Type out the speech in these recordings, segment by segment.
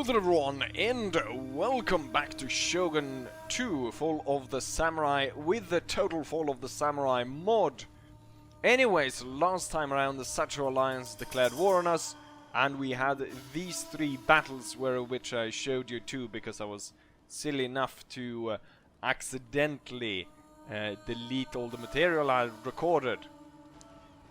there everyone, and welcome back to Shogun 2 Fall of the Samurai with the Total Fall of the Samurai mod. Anyways, last time around the Sacho Alliance declared war on us, and we had these three battles which I showed you too, because I was silly enough to accidentally delete all the material I recorded.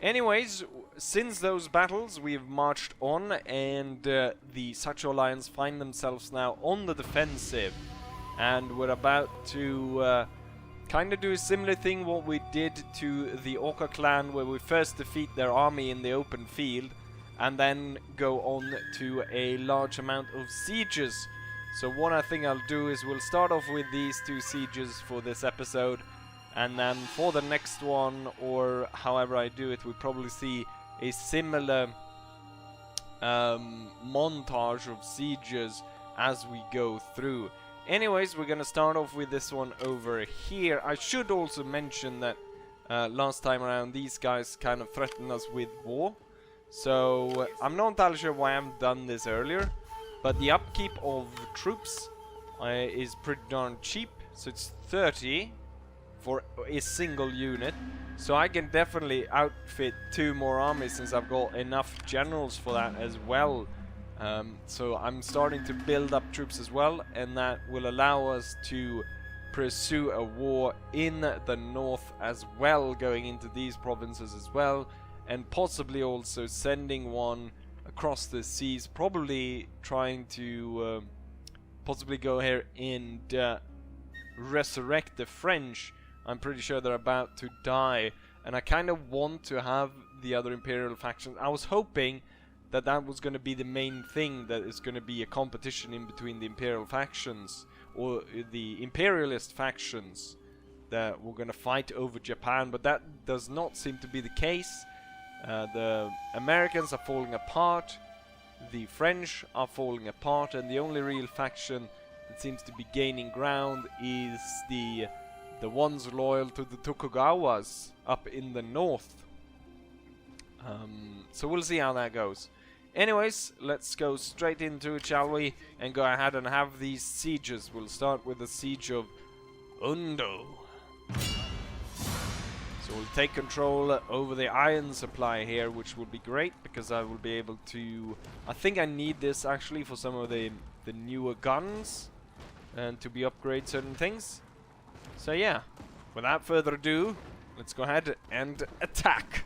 Anyways, since those battles, we've marched on, and the Sacho Alliance find themselves now on the defensive. And we're about to kind of do a similar thing what we did to the Orca clan, where we first defeat their army in the open field, and then go on to a large amount of sieges. So what I think I'll do is we'll start off with these two sieges for this episode. And then for the next one, or however I do it, we'll probably see a similar montage of sieges as we go through. Anyways, we're gonna start off with this one over here. I should also mention that last time around these guys kind of threatened us with war. So I'm not entirely sure why I haven't done this earlier, but the upkeep of troops is pretty darn cheap. So it's 30 for a single unit, so I can definitely outfit 2 more armies since I've got enough generals for that as well. So I'm starting to build up troops as well, and that will allow us to pursue a war in the north as well, going into these provinces as well, and possibly also sending one across the seas, probably trying to possibly go here and resurrect the French. I'm pretty sure they're about to die, and I kind of want to have the other Imperial factions. I was hoping that that was going to be the main thing, that it's going to be a competition in between the Imperial factions, or the Imperialist factions that were going to fight over Japan, but that does not seem to be the case. The Americans are falling apart, the French are falling apart, and the only real faction that seems to be gaining ground is the ones loyal to the Tokugawas up in the north. So we'll see how that goes. Anyways, let's go straight into it, shall we? And go ahead and have these sieges. We'll start with the siege of Undo. So we'll take control over the iron supply here, which will be great, because I will be able to... I think I need this actually for some of the newer guns, and to be upgrade certain things. So yeah, without further ado, let's go ahead and attack.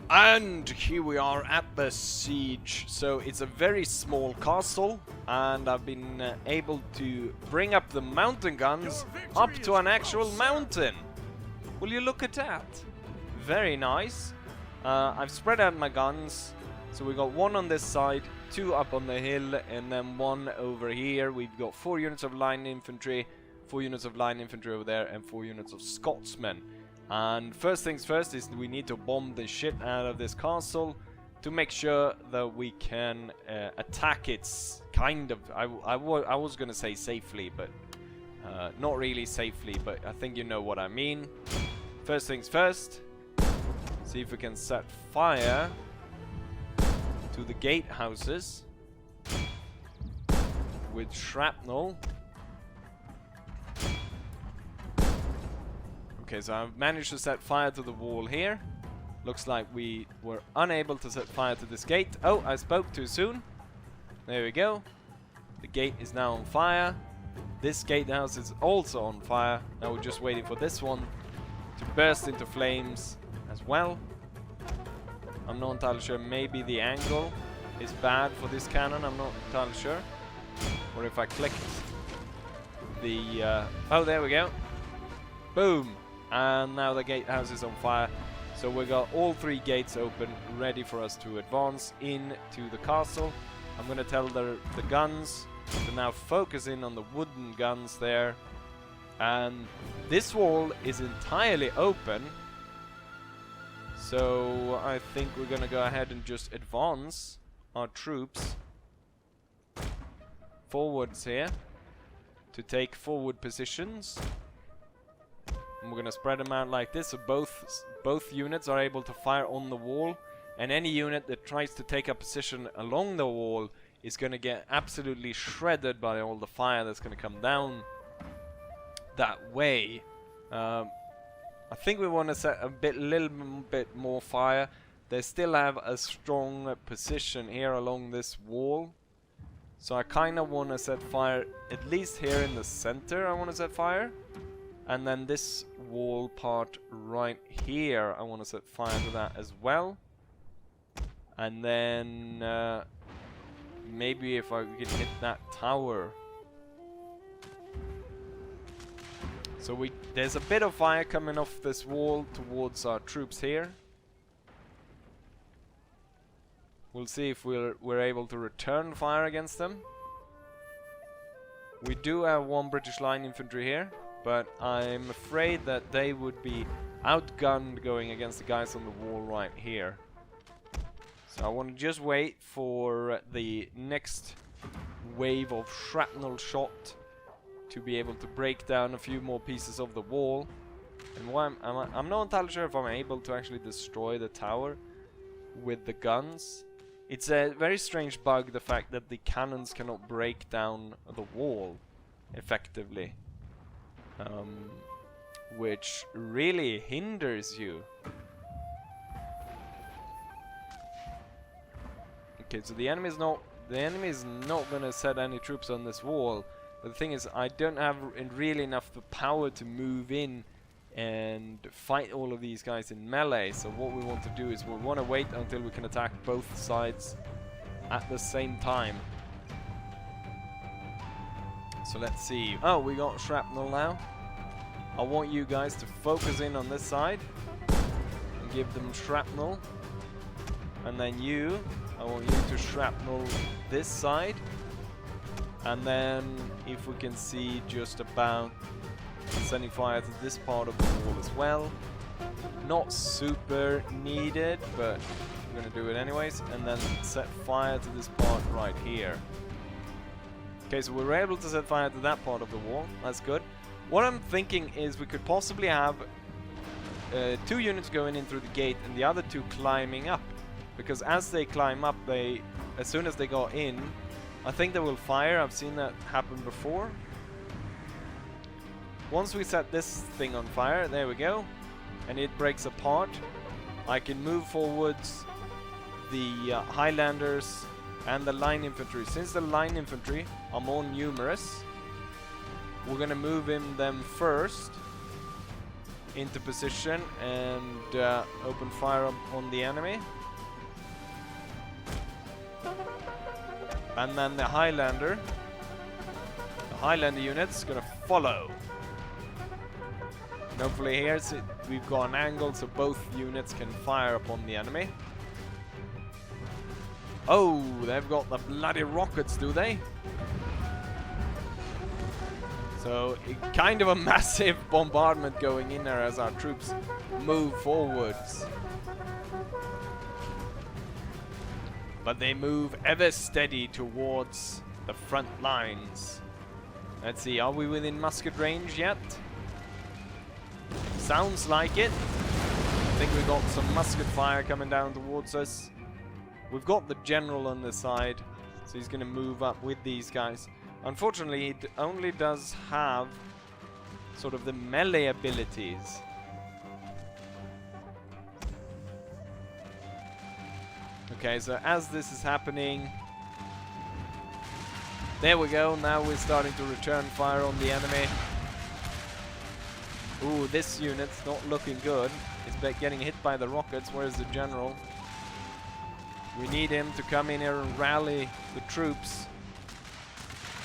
And here we are at the siege. So it's a very small castle, and I've been able to bring up the mountain guns up to an actual mountain. Will you look at that? Very nice. I've spread out my guns. So we got 1 on this side, 2 up on the hill, and then 1 over here. We've got 4 units of line infantry, 4 units of line infantry over there, and 4 units of Scotsmen. And first things first is we need to bomb the shit out of this castle to make sure that we can attack it kind of... I was gonna say safely, but not really safely, but I think you know what I mean. First things first, see if we can set fire to the gatehouses with shrapnel. Okay, so I've managed to set fire to the wall here. Looks like we were unable to set fire to this gate. Oh, I spoke too soon. There we go. The gate is now on fire. This gatehouse is also on fire. Now we're just waiting for this one to burst into flames as well. I'm not entirely sure. Maybe the angle is bad for this cannon. I'm not entirely sure. Or if I clicked the... oh, there we go. Boom. And now the gatehouse is on fire. So we got all 3 gates open, ready for us to advance into the castle. I'm going to tell the guns to now focus in on the wooden guns there. And this wall is entirely open. So I think we're going to go ahead and just advance our troops forwards here to take forward positions. And we're gonna spread them out like this, so both units are able to fire on the wall, and any unit that tries to take a position along the wall is gonna get absolutely shredded by all the fire that's gonna come down that way. I think we want to set a little bit more fire. They still have a strong position here along this wall. So I kind of want to set fire, at least here in the center I want to set fire. And then this wall part right here, I want to set fire to that as well. And then maybe if I can hit that tower. So there's a bit of fire coming off this wall towards our troops here. We'll see if we're able to return fire against them. We do have one British line infantry here, but I'm afraid that they would be outgunned going against the guys on the wall right here. So I want to just wait for the next wave of shrapnel shot to be able to break down a few more pieces of the wall. And I'm not entirely sure if I'm able to actually destroy the tower with the guns. It's a very strange bug, the fact that the cannons cannot break down the wall effectively. Which really hinders you. Okay, so the enemy is not gonna set any troops on this wall. But the thing is, I don't have really enough power to move in and fight all of these guys in melee. So what we want to do is we want to wait until we can attack both sides at the same time. So let's see. Oh, we got shrapnel now. I want you guys to focus in on this side and give them shrapnel. And then I want you to shrapnel this side. And then if we can see just about sending fire to this part of the wall as well. Not super needed, but we're gonna do it anyways. And then set fire to this part right here. Okay, so we were able to set fire to that part of the wall. That's good. What I'm thinking is we could possibly have 2 units going in through the gate and the other 2 climbing up. Because as they climb up, as soon as they go in, I think they will fire. I've seen that happen before. Once we set this thing on fire, there we go, and it breaks apart, I can move forwards the Highlanders and the line infantry. Since the line infantry are more numerous, we're gonna move them first into position and open fire on the enemy. And then the Highlander unit's gonna follow. And hopefully here we've got an angle so both units can fire upon the enemy. Oh, they've got the bloody rockets, do they? So, kind of a massive bombardment going in there as our troops move forwards. But they move ever steady towards the front lines. Let's see, are we within musket range yet? Sounds like it. I think we got some musket fire coming down towards us. We've got the general on the side, so he's going to move up with these guys. Unfortunately, it only does have sort of the melee abilities. Okay, so as this is happening, there we go. Now we're starting to return fire on the enemy. Ooh, this unit's not looking good. It's getting hit by the rockets. Where's the general? We need him to come in here and rally the troops.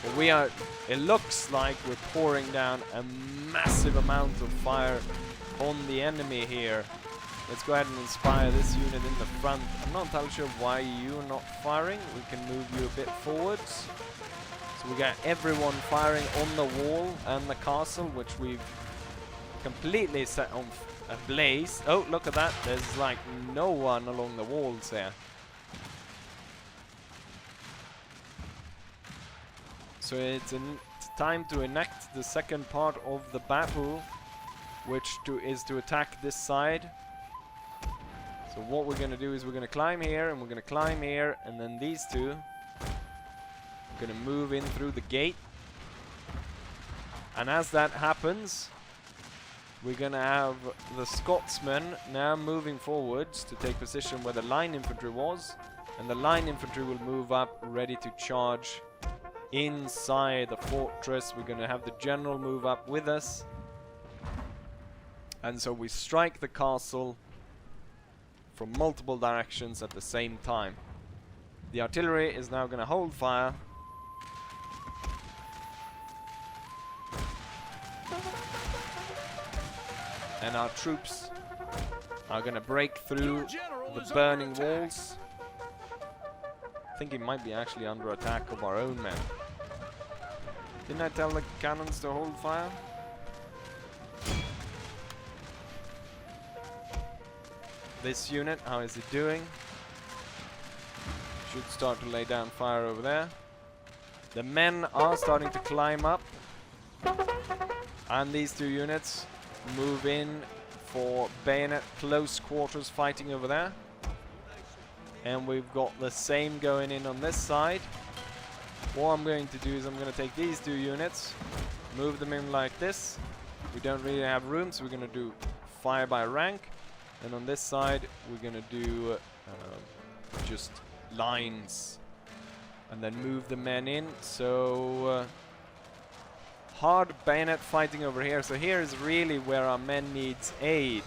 But it looks like we're pouring down a massive amount of fire on the enemy here. Let's go ahead and inspire this unit in the front. I'm not entirely sure why you're not firing. We can move you a bit forwards. So we got everyone firing on the wall and the castle, which we've completely set on ablaze. Oh, look at that. There's like no one along the walls here. So it's time to enact the second part of the battle, which is to attack this side. So what we're going to do is we're going to climb here, and we're going to climb here, and then these two Gonna move in through the gate. And as that happens, we're gonna have the Scotsmen now moving forwards to take position where the line infantry was. And the line infantry will move up, ready to charge inside the fortress. We're gonna have the general move up with us. And so we strike the castle from multiple directions at the same time. The artillery is now gonna hold fire. And our troops are gonna break through the burning walls. I think it might be actually under attack of our own men. Didn't I tell the cannons to hold fire? This unit, how is it doing? Should start to lay down fire over there. The men are starting to climb up. And these two units move in for bayonet close quarters fighting over there. And we've got the same going in on this side. What I'm going to do is I'm going to take these two units, move them in like this. We don't really have room, so we're going to do fire by rank. And on this side, we're going to do just lines. And then move the men in. So hard bayonet fighting over here. So here is really where our men needs aid,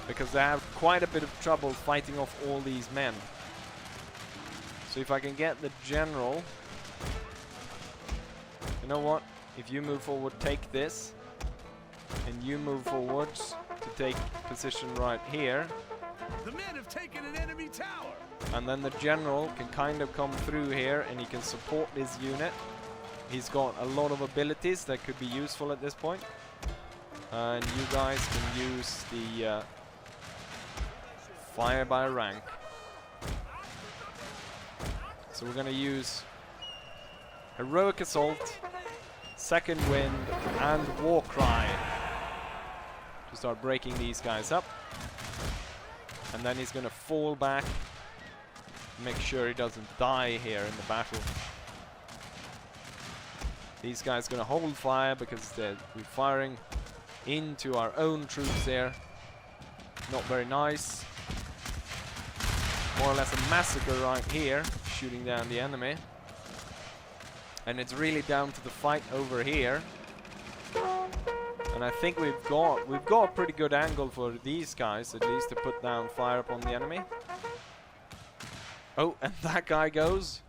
because they have quite a bit of trouble fighting off all these men. So if I can get the general, you know what? If you move forward, take this, and you move forwards to take position right here. The men have taken an enemy tower. And then the general can kind of come through here, and he can support this unit. He's got a lot of abilities that could be useful at this point. And you guys can use the fire by rank. So we're going to use Heroic Assault, Second Wind, and War Cry to start breaking these guys up. And then he's going to fall back, make sure he doesn't die here in the battle. These guys are going to hold fire because we're firing into our own troops there. Not very nice. More or less a massacre right here, shooting down the enemy. And it's really down to the fight over here. And I think we've got a pretty good angle for these guys, at least, to put down fire upon the enemy. Oh, and that guy goes.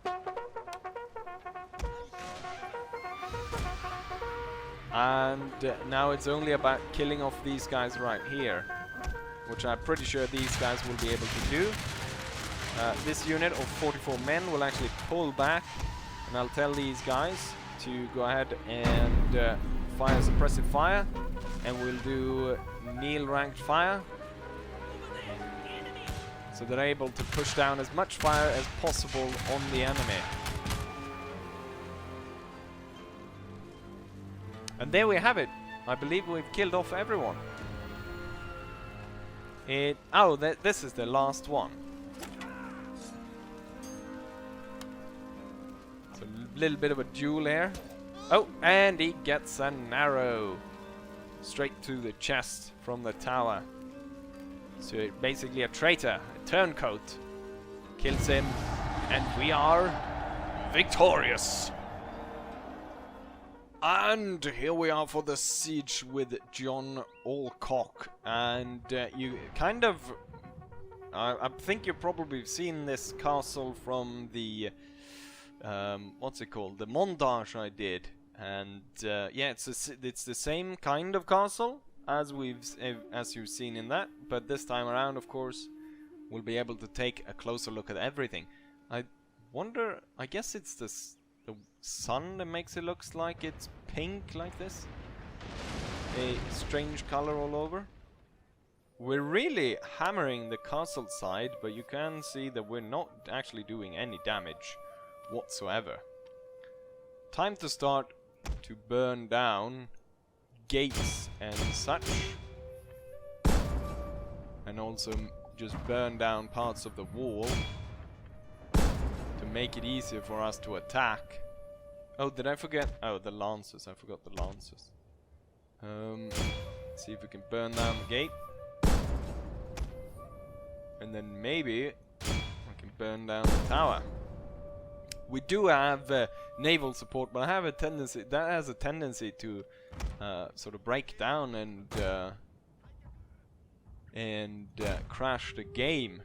And now it's only about killing off these guys right here, which I'm pretty sure these guys will be able to do. This unit of 44 men will actually pull back, and I'll tell these guys to go ahead and fire suppressive fire, and we'll do kneel ranked fire, so they're able to push down as much fire as possible on the enemy. And there we have it. I believe we've killed off everyone. This is the last one. So a little bit of a duel here. Oh, and he gets an arrow straight to the chest from the tower. So basically a traitor, a turncoat, kills him, and we are victorious. And here we are for the siege with John Alcock, and you kind of, I think you've probably seen this castle from the, what's it called, the montage I did, and yeah, it's the same kind of castle as you've seen in that, but this time around, of course, we'll be able to take a closer look at everything. I wonder, I guess it's the sun that makes it looks like it's pink like this, a strange color all over. We're really hammering the castle side, but you can see that we're not actually doing any damage whatsoever. Time to start to burn down gates and such, and also just burn down parts of the wall to make it easier for us to attack. Oh, did I forget? Oh, the lancers. I forgot the lancers. See if we can burn down the gate. And then maybe we can burn down the tower. We do have naval support, but I have a tendency that has a tendency to sort of break down and crash the game.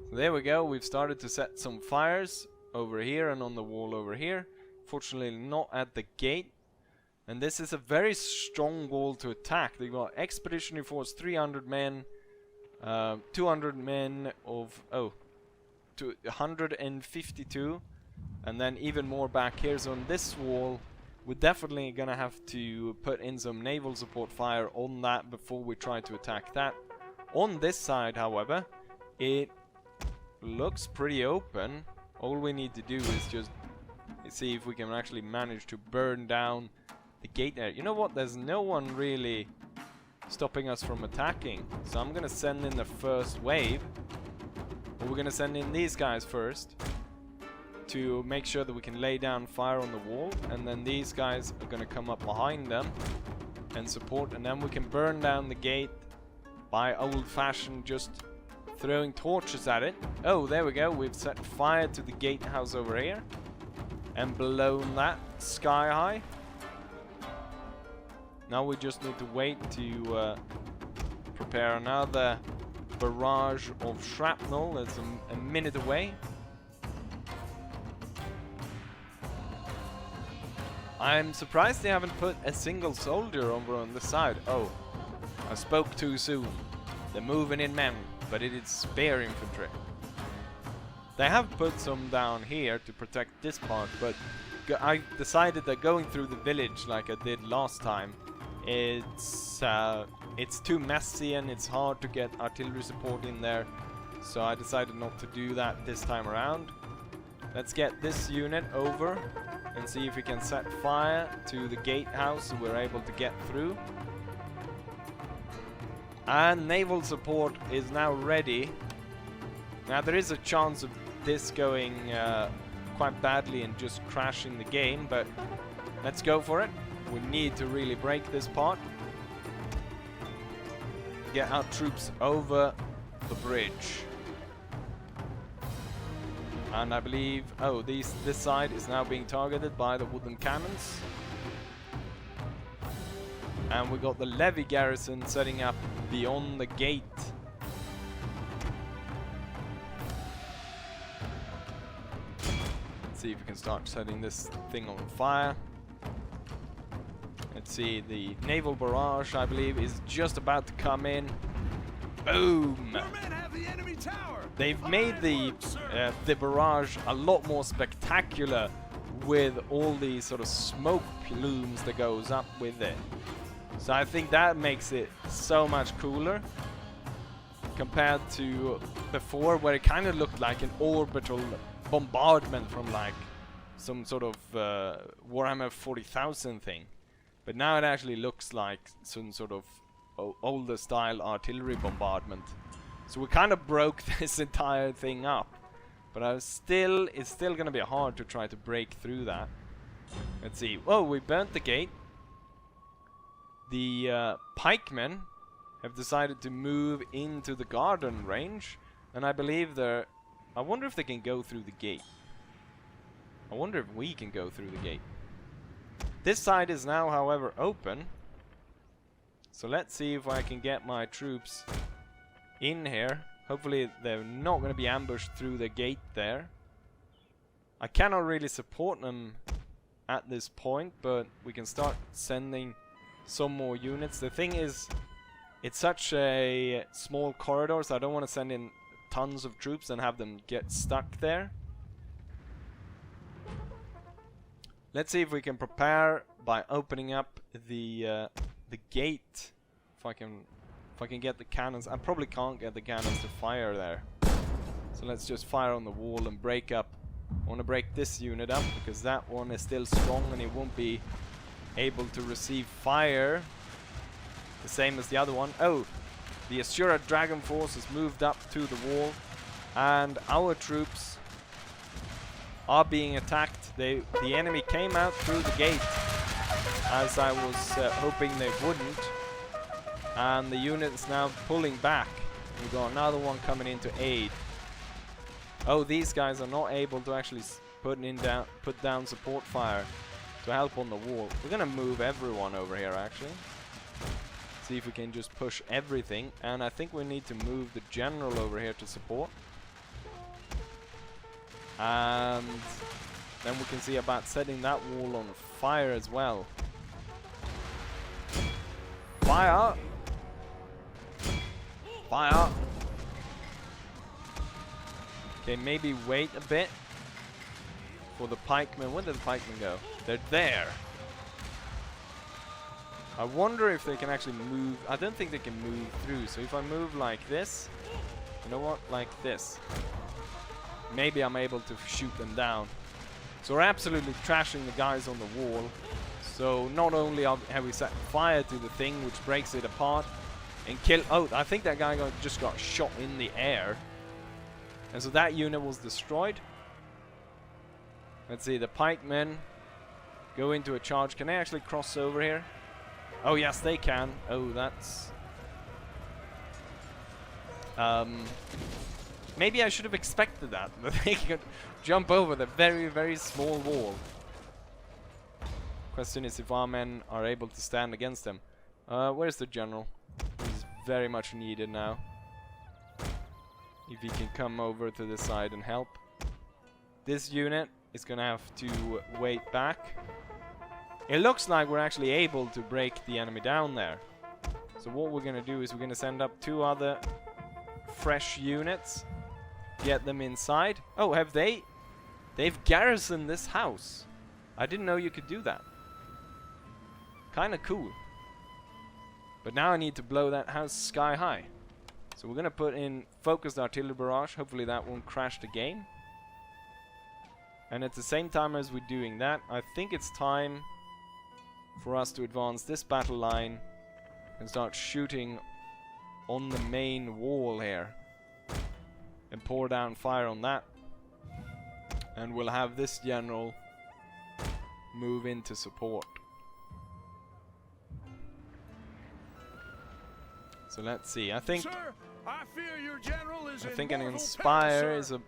So there we go. We've started to set some fires over here and on the wall over here. Fortunately, not at the gate. And this is a very strong wall to attack. They've got expeditionary force 300 men, 200 men of 152. And then even more back here. So on this wall, we're definitely gonna have to put in some naval support fire on that before we try to attack that. On this side, however, it looks pretty open. All we need to do is just see if we can actually manage to burn down the gate there. You know what? There's no one really stopping us from attacking. So I'm gonna send in the first wave. Or we're gonna send in these guys first, to make sure that we can lay down fire on the wall, and then these guys are going to come up behind them and support, and then we can burn down the gate by old-fashioned just throwing torches at it. Oh, there we go. We've set fire to the gatehouse over here and blown that sky high. Now we just need to wait to prepare another barrage of shrapnel. That's a minute away. I'm surprised they haven't put a single soldier over on this side. Oh, I spoke too soon. They're moving in men, but it is spare infantry. They have put some down here to protect this part, but I decided that going through the village like I did last time, it's too messy and it's hard to get artillery support in there. So I decided not to do that this time around. Let's get this unit over and see if we can set fire to the gatehouse so we're able to get through. And naval support is now ready. Now there is a chance of this going quite badly and just crashing the game, but let's go for it. We need to really break this part. Get our troops over the bridge. And I believe, oh, this side is now being targeted by the wooden cannons. And we got the levy garrison setting up beyond the gate. Let's see if we can start setting this thing on fire. Let's see, the naval barrage, I believe, is just about to come in. Boom! Your men have the enemy tower. They've made the barrage a lot more spectacular with all these sort of smoke plumes that goes up with it. So I think that makes it so much cooler compared to before, where it kind of looked like an orbital bombardment from like some sort of Warhammer 40,000 thing. But now it actually looks like some sort of older style artillery bombardment. So we kind of broke this entire thing up, but it's still gonna be hard to try to break through that. Let's see. Oh, we burnt the gate. The pikemen have decided to move into the garden range, and I believe they're... I wonder if they can go through the gate. I wonder if we can go through the gate. This side is now, however, open. So let's see if I can get my troops in here. Hopefully they're not going to be ambushed through the gate there. I cannot really support them at this point, but we can start sending some more units. The thing is, it's such a small corridor, so I don't want to send in tons of troops and have them get stuck there. Let's see if we can prepare by opening up the gate. If I can get the cannons. I probably can't get the cannons to fire there. So let's just fire on the wall and break up. I want to break this unit up because that one is still strong and it won't be able to receive fire the same as the other one. Oh, the Asura Dragon Force has moved up to the wall, and our troops are being attacked. The enemy came out through the gate, as I was hoping they wouldn't. And the unit's now pulling back. We've got another one coming in to aid. Oh, these guys are not able to actually put down support fire to help on the wall. We're gonna move everyone over here actually. See if we can just push everything. And I think we need to move the general over here to support. And then we can see about setting that wall on fire as well. Fire! Fire! Okay, maybe wait a bit for the pikemen. Where did the pikemen go? They're there. I wonder if they can actually move. I don't think they can move through. So if I move like this, you know what? Like this. Maybe I'm able to shoot them down. So we're absolutely trashing the guys on the wall. So not only have we set fire to the thing, which breaks it apart, and kill. Oh, I think that guy just got shot in the air. And so that unit was destroyed. Let's see, the pikemen go into a charge. Can they actually cross over here? Oh, yes, they can. Oh, that's... maybe I should have expected that. That they could jump over the very, very small wall. Question is if our men are able to stand against them. Where's the general? He's very much needed now. If he can come over to the side and help. This unit is gonna have to wait back. It looks like we're actually able to break the enemy down there. So what we're gonna do is we're gonna send up 2 other fresh units. Get them inside. Oh, have they? They've garrisoned this house. I didn't know you could do that. Kinda cool. But now I need to blow that house sky high. So we're gonna put in focused artillery barrage. Hopefully that won't crash the game. And at the same time as we're doing that, I think it's time for us to advance this battle line and start shooting on the main wall here. And pour down fire on that. And we'll have this general move into support. So let's see. I think Sir, I fear your general is I in think an mortal inspire peril, is sir.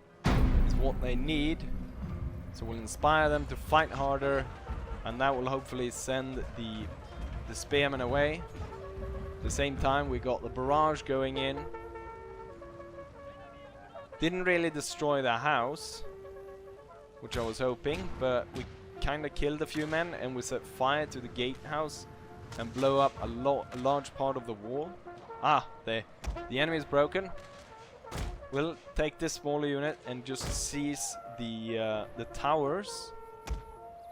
what they need. So we'll inspire them to fight harder, and that will hopefully send the spearmen away. At the same time, we got the barrage going in. Didn't really destroy the house, which I was hoping, but we kind of killed a few men, and we set fire to the gatehouse and blow up a large part of the wall. Ah, the enemy is broken. We'll take this smaller unit and just seize the towers,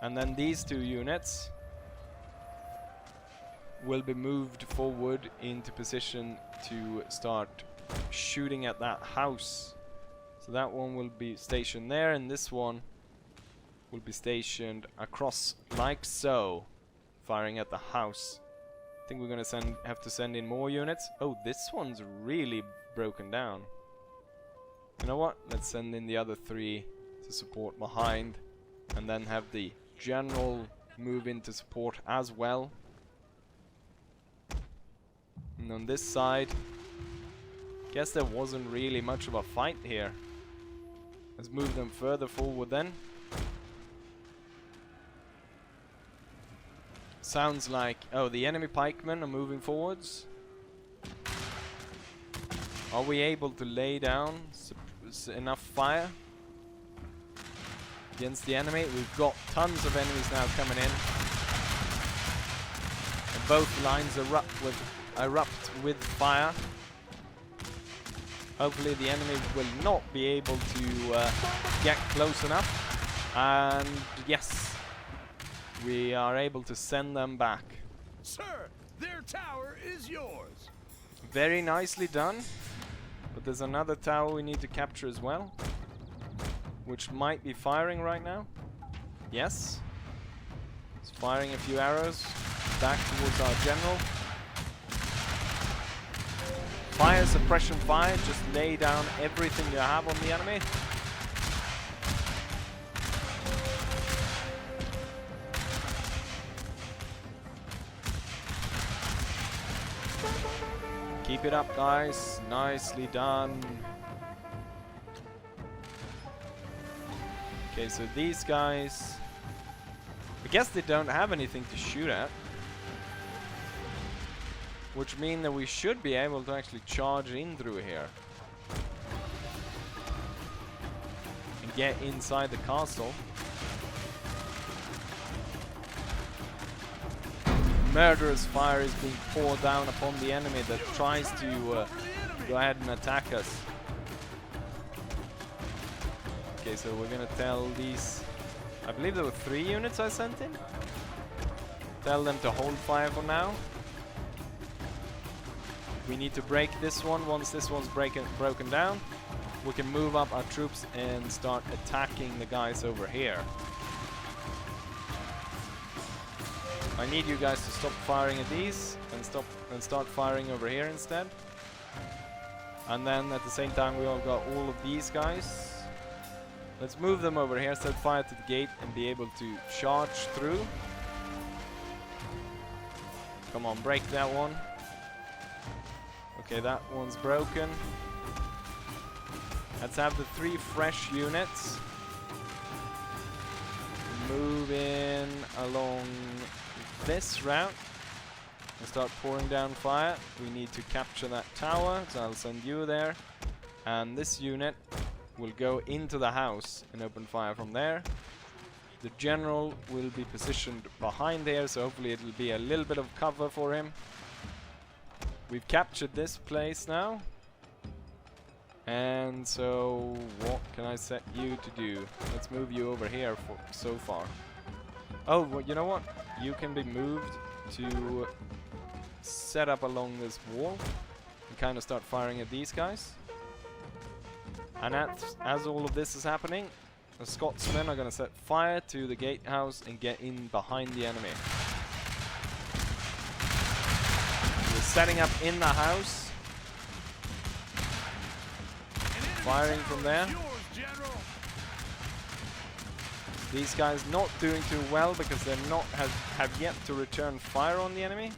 and then these 2 units will be moved forward into position to start shooting at that house. So that one will be stationed there, and this one will be stationed across like so, firing at the house. I think we're gonna have to send in more units. Oh, this one's really broken down. You know what? Let's send in the other 3 to support behind, and then have the general move into support as well. And on this side, guess there wasn't really much of a fight here. Let's move them further forward then. Sounds like... oh, the enemy pikemen are moving forwards. Are we able to lay down enough fire against the enemy? We've got tons of enemies now coming in. And both lines erupt with fire. Hopefully the enemy will not be able to get close enough. And yes, we are able to send them back. Sir, their tower is yours. Very nicely done. But there's another tower we need to capture as well, which might be firing right now. Yes. It's firing a few arrows back towards our general. Fire suppression fire, just lay down everything you have on the enemy. Keep it up, guys. Nicely done. Okay, so these guys, I guess they don't have anything to shoot at, which means that we should be able to actually charge in through here and get inside the castle. Murderous fire is being poured down upon the enemy that tries to go ahead and attack us. Okay, so we're gonna tell these, I believe there were 3 units I sent in. Tell them to hold fire for now. We need to break this one. Once this one's broken down, we can move up our troops and start attacking the guys over here. I need you guys to stop firing at these and start firing over here instead. And then at the same time we all got all of these guys. Let's move them over here, set fire to the gate and be able to charge through. Come on, break that one. Okay, that one's broken. Let's have the 3 fresh units. Move in along this route and start pouring down fire. We need to capture that tower, so I'll send you there. And this unit will go into the house and open fire from there. The general will be positioned behind there, so hopefully it'll be a little bit of cover for him. We've captured this place now. And so what can I set you to do? Let's move you over here for so far. Oh, well, you know what? You can be moved to set up along this wall and kind of start firing at these guys. And as all of this is happening, the Scotsmen are going to set fire to the gatehouse and get in behind the enemy. We're setting up in the house. Firing from there. These guys not doing too well because they're not have yet to return fire on the enemy.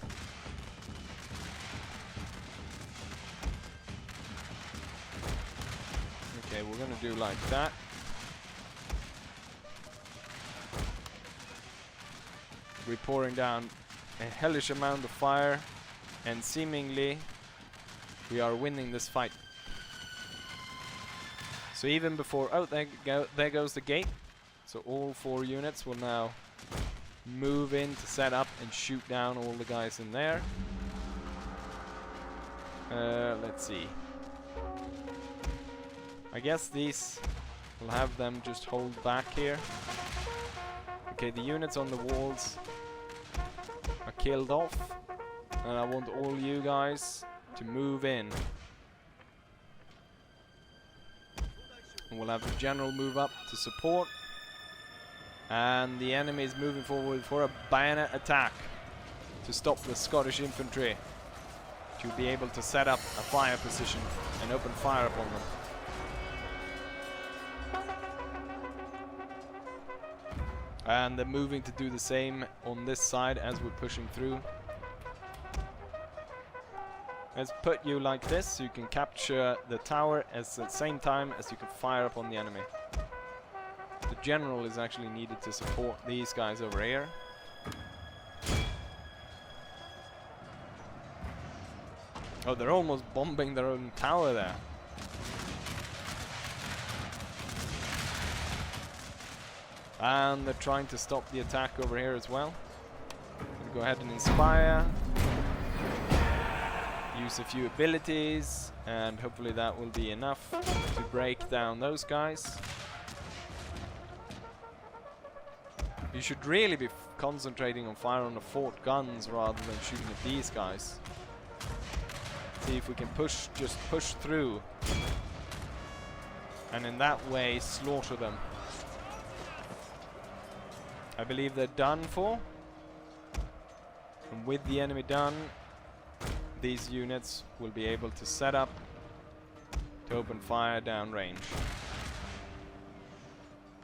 Okay, we're gonna do like that. We're pouring down a hellish amount of fire, and seemingly we are winning this fight. So even before, oh, there goes the gate. So all 4 units will now move in to set up and shoot down all the guys in there. Let's see. I guess these will have them just hold back here. Okay, the units on the walls are killed off. And I want all you guys to move in. And we'll have the general move up to support. And the enemy is moving forward for a bayonet attack to stop the Scottish infantry, to be able to set up a fire position and open fire upon them. And they're moving to do the same on this side as we're pushing through. Let's put you like this so you can capture the tower at the same time as you can fire upon the enemy. The general is actually needed to support these guys over here. Oh, they're almost bombing their own tower there. And they're trying to stop the attack over here as well. Gonna go ahead and inspire. Use a few abilities, and hopefully that will be enough to break down those guys. You should really be concentrating on fire on the fort guns rather than shooting at these guys. See if we can just push through, and in that way slaughter them. I believe they're done for. And with the enemy done, these units will be able to set up to open fire downrange.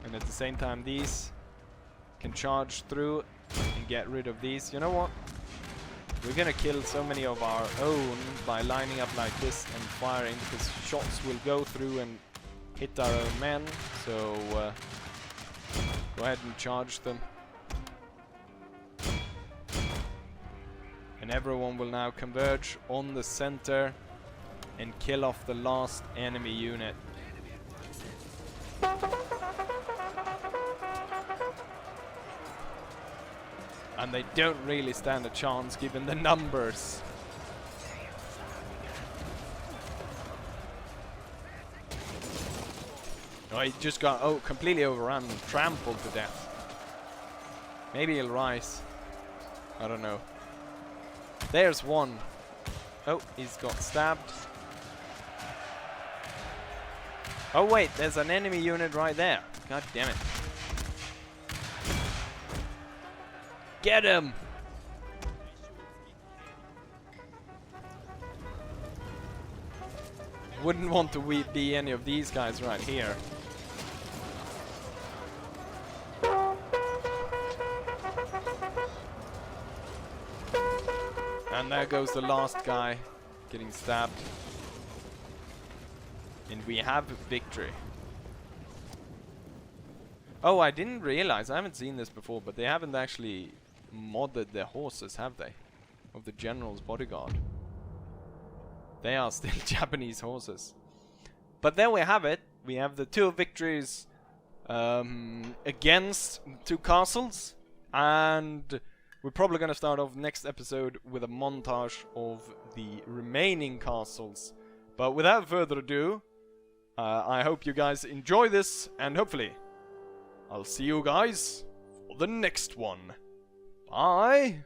And at the same time, these can charge through and get rid of these. You know what? We're gonna kill so many of our own by lining up like this and firing, because shots will go through and hit our own men. So go ahead and charge them. And everyone will now converge on the center and kill off the last enemy unit. And they don't really stand a chance given the numbers. Oh, he just got completely overrun and trampled to death. Maybe he'll rise. I don't know. There's one. Oh, he's got stabbed. Oh wait, there's an enemy unit right there. God damn it. Get him! Wouldn't want to be any of these guys right here. And there goes the last guy getting stabbed. And we have victory. Oh, I didn't realize, I haven't seen this before, but they haven't actually modded their horses, have they? Of the general's bodyguard. They are still Japanese horses. But there we have it. We have the 2 victories against 2 castles. And we're probably going to start off next episode with a montage of the remaining castles. But without further ado, I hope you guys enjoy this, and hopefully I'll see you guys for the next one. Bye!